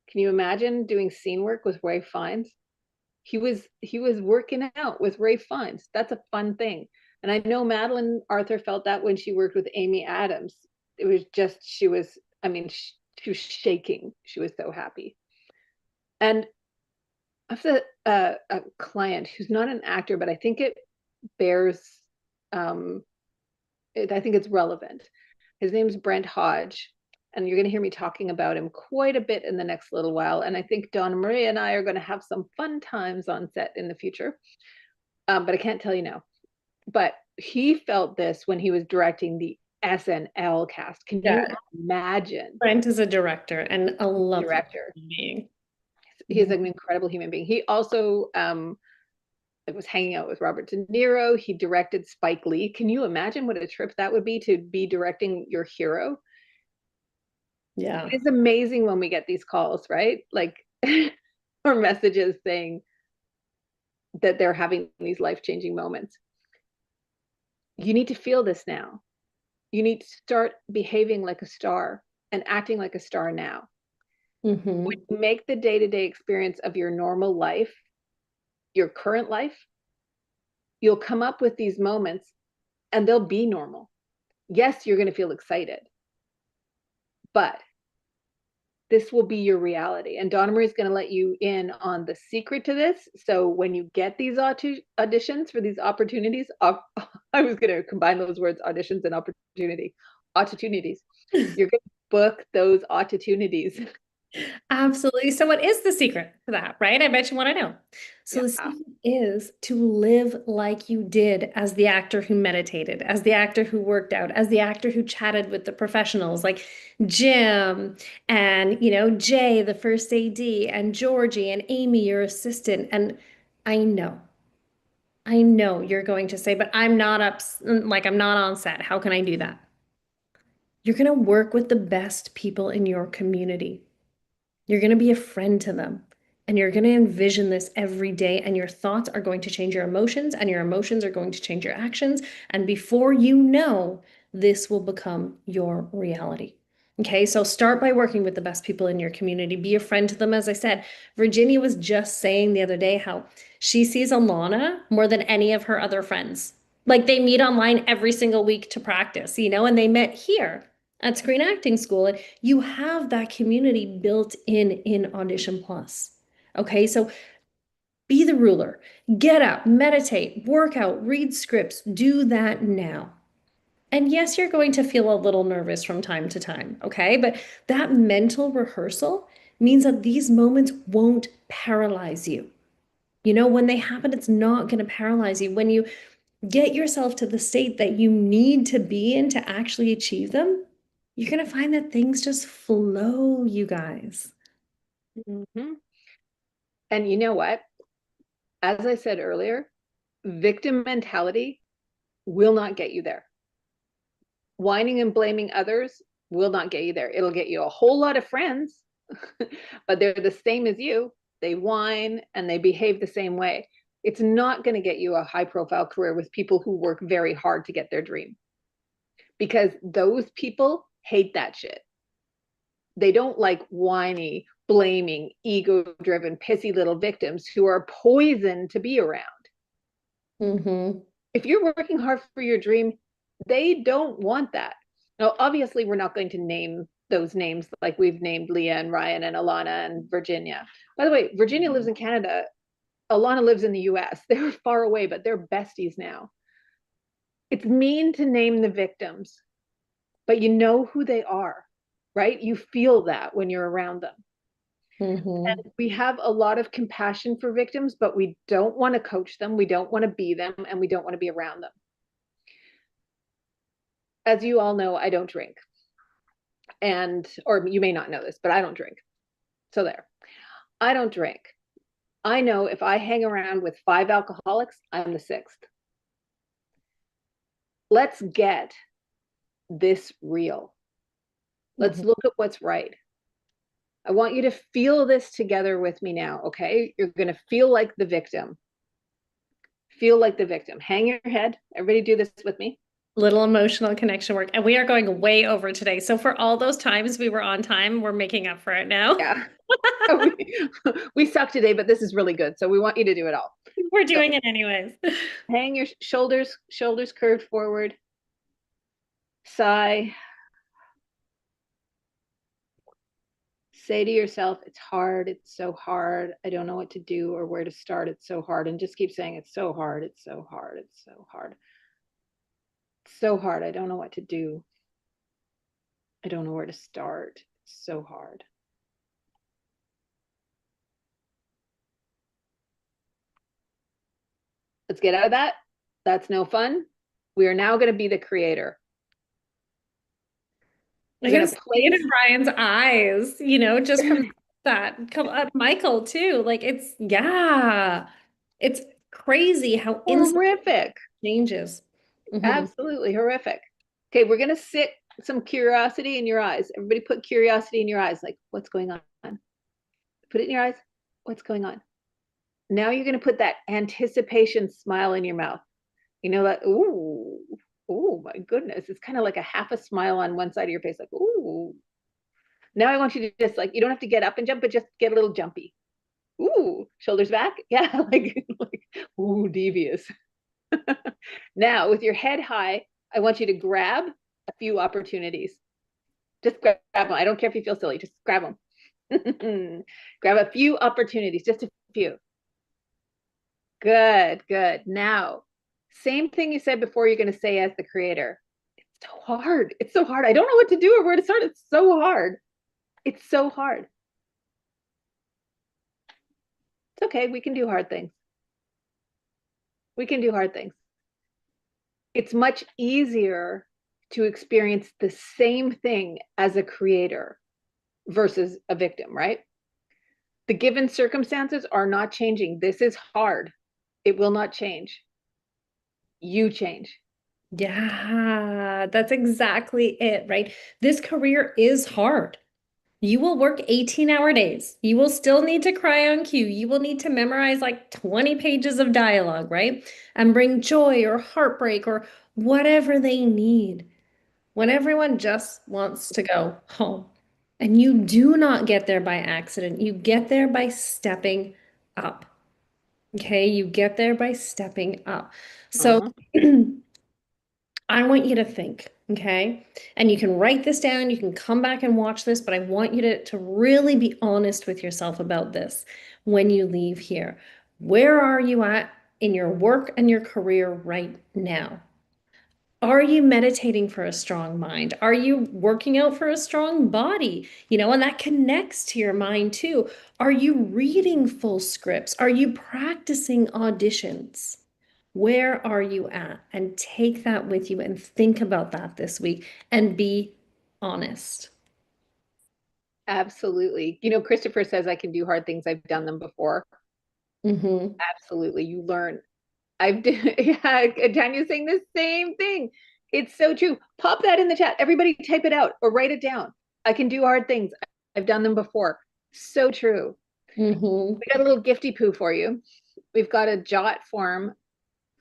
Speaker 2: Can you imagine doing scene work with Ray Fiennes? He was working out with Ray Fiennes. That's a fun thing. And I know Madeline Arthur felt that when she worked with Amy Adams. It was just she was, I mean, she was shaking. She was so happy. And I've a client who's not an actor, but I think it bears, um, I think it's relevant. His name's Brent Hodge, and you're going to hear me talking about him quite a bit in the next little while. And I think Donna-Marie and I are going to have some fun times on set in the future, but I can't tell you now. But he felt this when he was directing the SNL cast. Can you
Speaker 1: Yeah,
Speaker 2: imagine?
Speaker 1: Brent is a director and a lovely
Speaker 2: Director.
Speaker 1: human being.
Speaker 2: He's
Speaker 1: Mhm.
Speaker 2: an incredible human being. He also was hanging out with Robert De Niro. He directed Spike Lee. Can you imagine what a trip that would be to be directing your hero?
Speaker 1: Yeah.
Speaker 2: It is amazing when we get these calls, right? Like, or messages saying that they're having these life changing moments. You need to feel this now. You need to start behaving like a star and acting like a star now. When
Speaker 1: Hmm.
Speaker 2: you make the day to day experience of your normal life, your current life, you'll come up with these moments and they'll be normal. Yes, you're going to feel excited, but this will be your reality. And Donna-Marie is going to let you in on the secret to this. So when you get these auditions for these opportunities, I was going to combine those words, auditions and opportunities. You're going to book those opportunities.
Speaker 1: Absolutely. So, what is the secret to that, right? I bet you want to know. So, the
Speaker 2: Yeah.
Speaker 1: secret is to live like you did as the actor who meditated, as the actor who worked out, as the actor who chatted with the professionals like Jim and, Jay, the first AD, and Georgie and Amy, your assistant. And I know, I know you're going to say, but I'm not up, like, I'm not on set. How can I do that? You're going to work with the best people in your community. You're going to be a friend to them. And you're going to envision this every day. And your thoughts are going to change your emotions, and your emotions are going to change your actions. And before you know, this will become your reality. Okay, so start by working with the best people in your community. Be a friend to them. As I said, Virginia was just saying the other day how she sees Alana more than any of her other friends. Like they meet online every single week to practice, and they met here at Screen Acting School. And you have that community built in Audition Plus. Okay, so be the ruler. Get up, meditate, work out, read scripts. Do that now. And yes, you're going to feel a little nervous from time to time, okay? But that mental rehearsal means that these moments won't paralyze you. When they happen, it's not going to paralyze you. When you get yourself to the state that you need to be in to actually achieve them, you're going to find that things just flow, you guys.
Speaker 2: Mm-hmm. And you know what? As I said earlier, victim mentality will not get you there. Whining and blaming others will not get you there. It'll get you a whole lot of friends, but they're the same as you. They whine and they behave the same way. It's not going to get you a high profile career with people who work very hard to get their dream, because those people hate that shit. They don't like whiny, blaming, ego driven, pissy little victims who are poison to be around.
Speaker 1: Mm-hmm.
Speaker 2: If you're working hard for your dream, they don't want that. Now, obviously, we're not going to name those names like we've named Leah and Ryan and Alana and Virginia. By the way, Virginia lives in Canada. Alana lives in the US. They're far away, but they're besties now. It's mean to name the victims, but you know who they are, right? You feel that when you're around them.
Speaker 1: Mm-hmm.
Speaker 2: And we have a lot of compassion for victims, but we don't want to coach them. We don't want to be them, and we don't want to be around them. As you all know, I don't drink. And, or you may not know this, but I don't drink. So there. I don't drink. I know if I hang around with 5 alcoholics, I'm the 6th. Let's get this real. Let's
Speaker 1: Mm-hmm.
Speaker 2: look at what's right. I want you to feel this together with me now, okay? You're going to feel like the victim. Feel like the victim. Hang your head. Everybody do this with me.
Speaker 1: Little emotional connection work. And we are going way over today. So for all those times we were on time, we're making up for it now.
Speaker 2: Yeah. We suck today, but this is really good. So we want you to do it all.
Speaker 1: We're
Speaker 2: So
Speaker 1: doing it anyways.
Speaker 2: hang your shoulders curved forward. Sigh. Say to yourself, it's hard. It's so hard. I don't know what to do or where to start. It's so hard. And just keep saying, it's so hard. It's so hard. It's so hard. It's so hard. I don't know what to do. I don't know where to start. It's so hard. Let's get out of that. That's no fun. We are now going to be the creator.
Speaker 1: I
Speaker 2: We're
Speaker 1: can
Speaker 2: going
Speaker 1: see
Speaker 2: to
Speaker 1: it
Speaker 2: place.
Speaker 1: in Ryan's eyes, just from that. Come up, Michael, too. Like yeah, it's crazy how instant
Speaker 2: Horrific.
Speaker 1: changes. Hmm.
Speaker 2: Absolutely horrific. Okay, we're going to sit some curiosity in your eyes. Everybody put curiosity in your eyes. Like, what's going on? Put it in your eyes. What's going on? Now you're going to put that anticipation smile in your mouth. You know that, ooh, ooh, my goodness. It's kind of like a half a smile on one side of your face, like, ooh. Now I want you to just like, you don't have to get up and jump, but just get a little jumpy. Ooh, shoulders back. Yeah, like ooh, devious. Now with your head high, I want you to grab a few opportunities. Just grab them. I don't care if you feel silly, just grab them. Grab a few opportunities, just a few. Good, good. Now, same thing you said before, you're going to say as the creator. It's so hard. It's so hard. I don't know what to do or where to start. It's so hard. It's so hard. It's okay. We can do hard things. We can do hard things. It's much easier to experience the same thing as a creator versus a victim, right? The given circumstances are not changing. This is hard. It will not change. You change.
Speaker 1: Yeah, that's exactly it, right? This career is hard. You will work 18-hour days. You will still need to cry on cue. You will need to memorize like 20 pages of dialogue, right? And bring joy or heartbreak or whatever they need when everyone just wants to go home. And you do not get there by accident. You get there by stepping up. Okay? You get there by stepping up. So,
Speaker 2: Uh-huh.
Speaker 1: I want you to think, okay? And you can write this down, you can come back and watch this, but I want you to really be honest with yourself about this when you leave here. Where are you at in your work and your career right now? Are you meditating for a strong mind? Are you working out for a strong body? And that connects to your mind too. Are you reading full scripts? Are you practicing auditions? Where are you at? And take that with you and think about that this week and be honest.
Speaker 2: Absolutely. You know, Christopher says I can do hard things. I've done them before.
Speaker 1: Hmm.
Speaker 2: Absolutely. You learn. yeah, Tanya's saying the same thing. It's so true. Pop that in the chat. Everybody type it out or write it down. I can do hard things. I've done them before. So true.
Speaker 1: Mm-hmm.
Speaker 2: We got a little gifty poo for you. We've got a jot form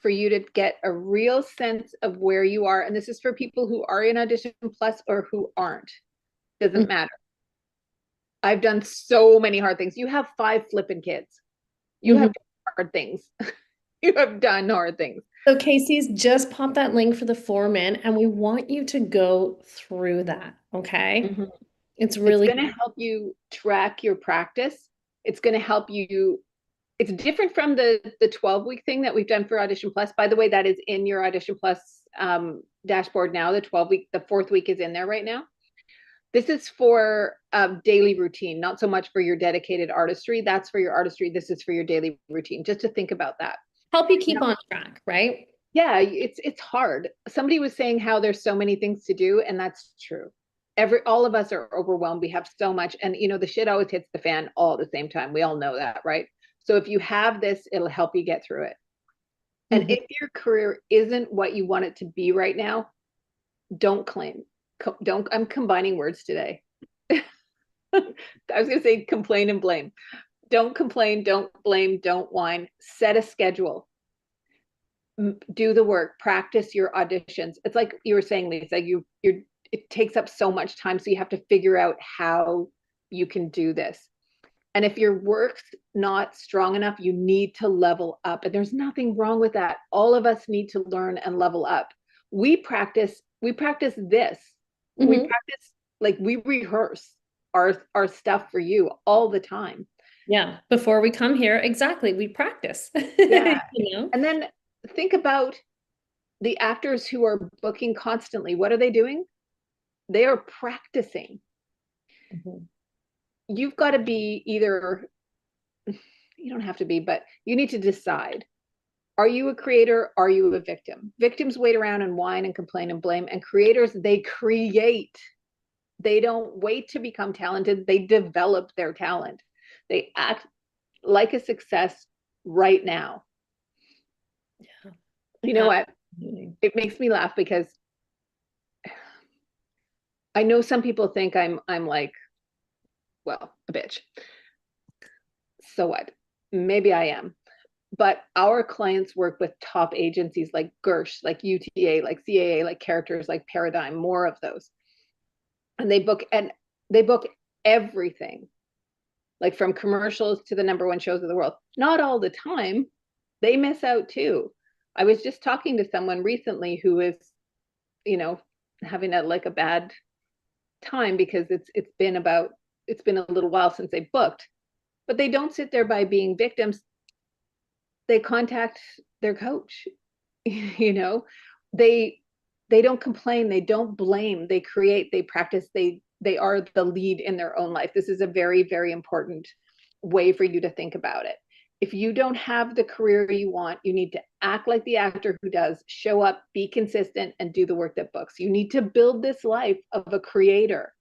Speaker 2: for you to get a real sense of where you are. And this is for people who are in Audition Plus or who aren't. Doesn't matter. I've done so many hard things. You have 5 flipping kids. You
Speaker 1: Mm-hmm.
Speaker 2: have done hard things. You have done hard things.
Speaker 1: So Casey's just popped that link for the form in, and we want you to go through that. Okay.
Speaker 2: Mhm.
Speaker 1: It's
Speaker 2: It's
Speaker 1: really
Speaker 2: going to help you track your practice. It's going to help you. It's different from the 12-week thing that we've done for Audition Plus. By the way, that is in your Audition Plus dashboard now. The 12-week, the 4th week is in there right now. This is for daily routine, not so much for your dedicated artistry. That's for your artistry. This is for your daily routine, just to think about that.
Speaker 1: help you keep
Speaker 2: Now,
Speaker 1: on track, right?
Speaker 2: yeah, it's hard. Somebody was saying how there's so many things to do, and that's true. All of us are overwhelmed. We have so much, and the shit always hits the fan all at the same time. We all know that, right? So if you have this, it'll help you get through it. And
Speaker 1: Mm-hmm.
Speaker 2: if your career isn't what you want it to be right now, don't claim. Don't. I'm combining words today. I was going to say complain and blame. Don't complain, don't blame, don't whine. Set a schedule. Do the work, practice your auditions. It's like you were saying, Lisa, it takes up so much time, so you have to figure out how you can do this. And if your work's not strong enough, you need to level up. And there's nothing wrong with that. All of us need to learn and level up. We practice this. We
Speaker 1: Mm-hmm.
Speaker 2: practice, like, we rehearse our stuff for you all the time.
Speaker 1: Yeah. Before we come here, exactly. We practice.
Speaker 2: Yeah.
Speaker 1: You know?
Speaker 2: And then think about the actors who are booking constantly. What are they doing? They are practicing.
Speaker 1: Mhm.
Speaker 2: You've got to be either, you don't have to be, but you need to decide. Are you a creator? Are you a victim? Victims wait around and whine and complain and blame. And creators, they create. They don't wait to become talented. They develop their talent. They act like a success right now.
Speaker 1: Yeah.
Speaker 2: You know what?
Speaker 1: Absolutely.
Speaker 2: It makes me laugh because I know some people think I'm like, well, a bitch. So what? Maybe I am. But our clients work with top agencies like Gersh, like UTA, like CAA, like Characters, like Paradigm, more of those. And they book everything, like from commercials to the #1 shows of the world. Not all the time. They miss out too. I was just talking to someone recently who is, you know, having a bad time because it's been a little while since they booked. But they don't sit there by being victims. They contact their coach. you know they they don't complain, they don't blame, they create, they practice, they are the lead in their own life. This is a very, very important way for you to think about it. If you don't have the career you want, you need to act like the actor who does. Show up, be consistent, and do the work that books. You need to build this life of a creator,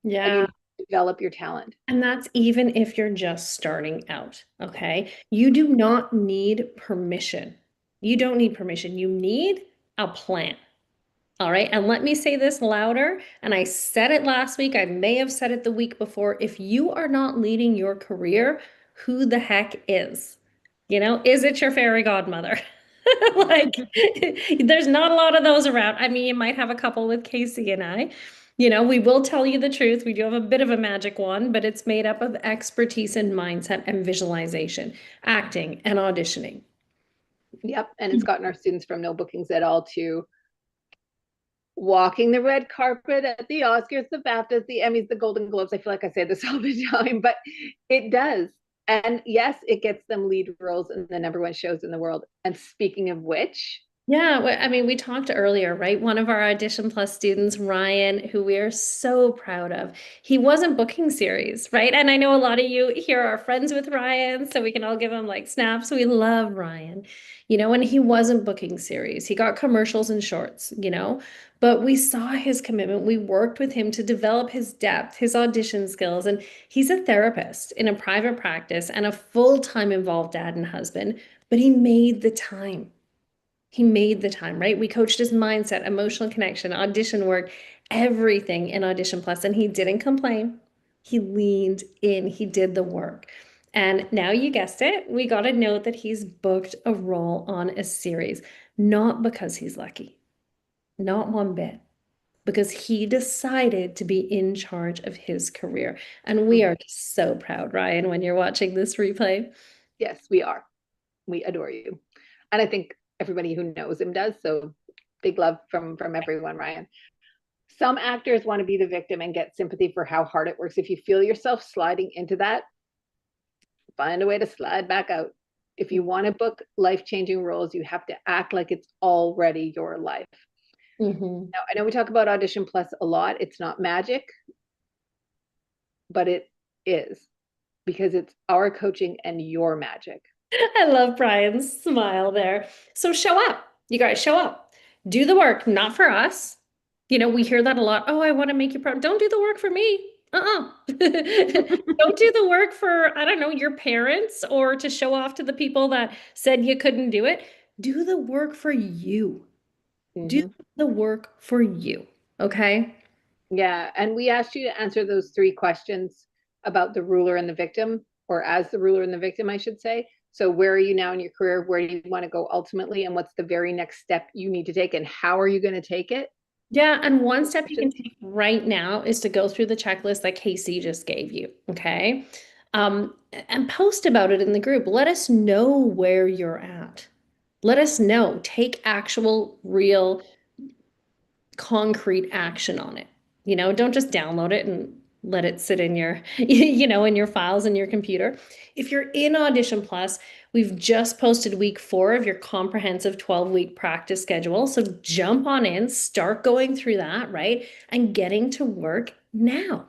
Speaker 2: and you
Speaker 1: Yeah.
Speaker 2: need to develop your talent.
Speaker 1: And that's even if you're just starting out, okay? You do not need permission. You don't need permission. You need a plan. All right. And let me say this louder. And I said it last week. I may have said it the week before. If you are not leading your career, who the heck is? Is it your fairy godmother? Like, there's not a lot of those around. I mean, you might have a couple with Casey and I. We will tell you the truth. We do have a bit of a magic wand, but it's made up of expertise in mindset and visualization, acting and auditioning.
Speaker 2: Yep, and it's gotten our students from no bookings at all to walking the red carpet at the Oscars, the BAFTAs, the Emmys, the Golden Globes. I feel like I say this all the time, but it does. And yes, it gets them lead roles in the #1 shows in the world. And speaking of which,
Speaker 1: Yeah, I mean, we talked earlier, right? One of our Audition Plus students, Ryan, who we are so proud of, he wasn't booking series, right? And I know a lot of you here are friends with Ryan, so we can all give him like snaps. We love Ryan, and he wasn't booking series. He got commercials and shorts. But we saw his commitment. We worked with him to develop his depth, his audition skills, and he's a therapist in a private practice and a full-time involved dad and husband, but he made the time. He made the time, right? We coached his mindset, emotional connection, audition work, everything in Audition Plus, and he didn't complain. He leaned in, he did the work. And now you guessed it, we got a note that he's booked a role on a series, not because he's lucky, not one bit, because he decided to be in charge of his career. And we
Speaker 2: Mhm.
Speaker 1: are just so proud, Ryan, when you're watching this replay.
Speaker 2: Yes, we are. We adore you. And I think everybody who knows him does. So big love from everyone, Ryan. Some actors want to be the victim and get sympathy for how hard it works. If you feel yourself sliding into that, find a way to slide back out. If you want to book life-changing roles, you have to act like it's already your life.
Speaker 1: Mhm.
Speaker 2: Now, I know we talk about Audition Plus a lot. It's not magic, but it is because it's our coaching and your magic.
Speaker 1: I love Brian's smile there. So show up. You guys show up. Do the work, not for us. We hear that a lot. Oh, I want to make you proud. Don't do the work for me. Don't do the work for, I don't know, your parents or to show off to the people that said you couldn't do it. Do the work for you. Do
Speaker 2: Mm-hmm.
Speaker 1: the work for you. Okay?
Speaker 2: Yeah, and we asked you to answer those three questions about the ruler and the victim, or as the ruler and the victim, I should say. So, where are you now in your career? Where do you want to go ultimately? And what's the very next step you need to take? And how are you going to take it?
Speaker 1: Yeah, and one
Speaker 2: Those
Speaker 1: step you can
Speaker 2: questions.
Speaker 1: take right now is to go through the checklist that Casey just gave you, okay? And post about it in the group. Let us know where you're at. Let us know. Take actual, real concrete action on it. Don't just download it and let it sit in your, in your files in your computer. If you're in Audition Plus, we've just posted week 4 of your comprehensive 12-week practice schedule. So jump on in, start going through that, right? And getting to work now.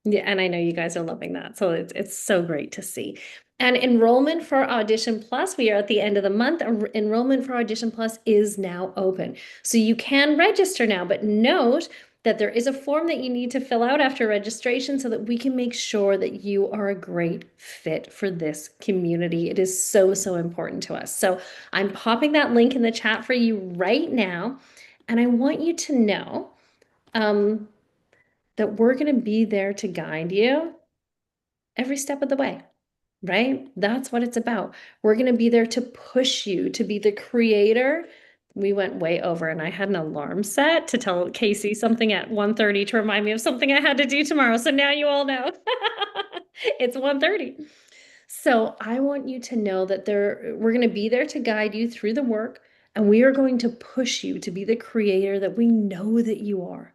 Speaker 1: Yeah, and I know you guys are loving that. So it's so great to see. And enrollment for Audition Plus, we are at the end of the month. Enrollment for Audition Plus is now open. So you can register now, but note that there is a form that you need to fill out after registration so that we can make sure that you are a great fit for this community. It is so, so important to us. So I'm popping that link in the chat for you right now. And I want you to know, um, that we're going to be there to guide you every step of the way, right? That's what it's about. We're going to be there to push you to be the creator. We went way over and I had an alarm set to tell Casey something at 1:30 to remind me of something I had to do tomorrow. So now you all know. It's 1:30. So I want you to know that we're going to be there to guide you through the work, and we are going to push you to be the creator that we know that you are.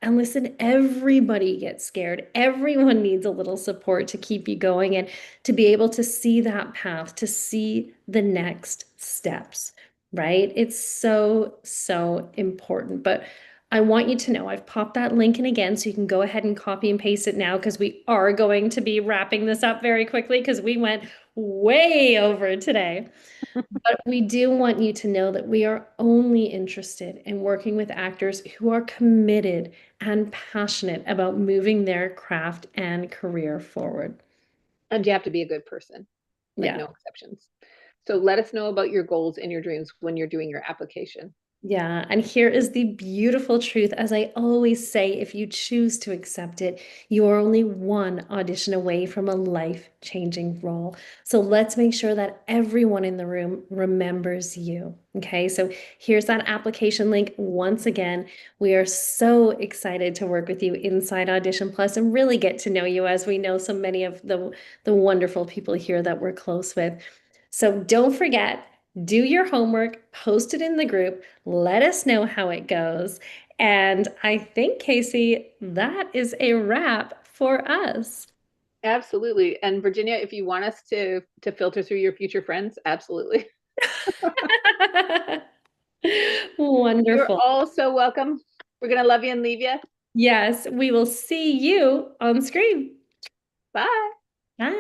Speaker 1: And listen, everybody gets scared. Everyone needs a little support to keep you going and to be able to see that path, to see the next steps, right? It's so, so important. But I want you to know I've popped that link in again so you can go ahead and copy and paste it now because we are going to be wrapping this up very quickly because we went way over today. But we do want you to know that we are only interested in working with actors who are committed and passionate about moving their craft and career forward.
Speaker 2: And you have to be a good person, like
Speaker 1: Yeah.
Speaker 2: no exceptions. So, let us know about your goals and your dreams when you're doing your application.
Speaker 1: Yeah, and here is the beautiful truth. As I always say, if you choose to accept it, you are only one audition away from a life-changing role. So let's make sure that everyone in the room remembers you. Okay, so here's that application link once again. We are so excited to work with you inside Audition Plus and really get to know you as we know so many of the wonderful people here that we're close with. So don't forget, do your homework, post it in the group, let us know how it goes. And I think, Casey, that is a wrap for us.
Speaker 2: Absolutely. And Virginia, if you want us to filter through your future friends, absolutely. You're
Speaker 1: Wonderful.
Speaker 2: all so welcome. We're gonna love you and leave you.
Speaker 1: Yes, we will see you on screen.
Speaker 2: Bye.
Speaker 1: Bye.